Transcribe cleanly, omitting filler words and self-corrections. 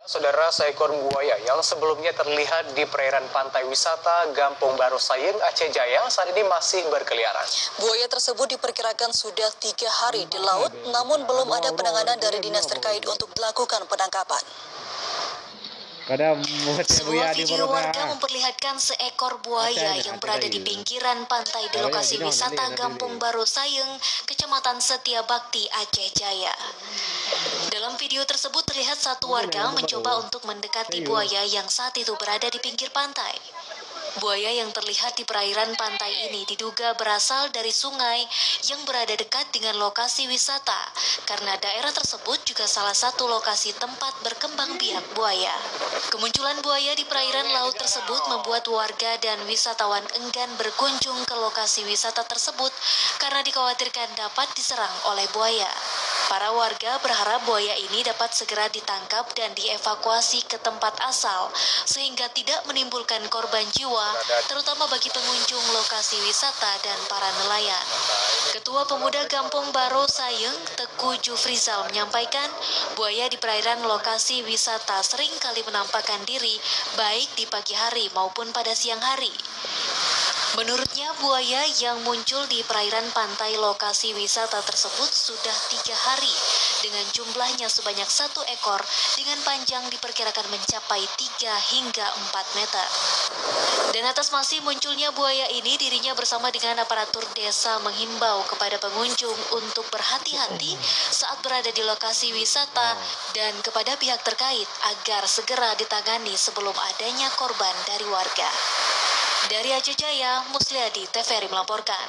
Saudara, seekor buaya yang sebelumnya terlihat di perairan pantai wisata Gampong Baru Sayeng, Aceh Jaya, saat ini masih berkeliaran. Buaya tersebut diperkirakan sudah 3 hari di laut, namun belum ada penanganan dari dinas terkait untuk melakukan penangkapan. Sebuah video warga memperlihatkan seekor buaya yang berada di pinggiran pantai di lokasi wisata Gampong Baru Sayeng, Kecamatan Setiabakti, Aceh Jaya. Dalam video tersebut terlihat satu warga mencoba untuk mendekati buaya yang saat itu berada di pinggir pantai. Buaya yang terlihat di perairan pantai ini diduga berasal dari sungai yang berada dekat dengan lokasi wisata, karena daerah tersebut juga salah satu lokasi tempat berkembang biak buaya. Kemunculan buaya di perairan laut tersebut membuat warga dan wisatawan enggan berkunjung ke lokasi wisata tersebut karena dikhawatirkan dapat diserang oleh buaya. Para warga berharap buaya ini dapat segera ditangkap dan dievakuasi ke tempat asal, sehingga tidak menimbulkan korban jiwa, terutama bagi pengunjung lokasi wisata dan para nelayan. Ketua Pemuda Gampong Baru Sayeng, Teguh Jufrizal menyampaikan, buaya di perairan lokasi wisata sering kali menampakkan diri, baik di pagi hari maupun pada siang hari. Menurutnya, buaya yang muncul di perairan pantai lokasi wisata tersebut sudah 3 hari dengan jumlahnya sebanyak 1 ekor dengan panjang diperkirakan mencapai 3 hingga 4 meter. Dan atas masih munculnya buaya ini, dirinya bersama dengan aparatur desa menghimbau kepada pengunjung untuk berhati-hati saat berada di lokasi wisata dan kepada pihak terkait agar segera ditangani sebelum adanya korban dari warga. Dari Aceh Jaya, Musliadi TVRI melaporkan.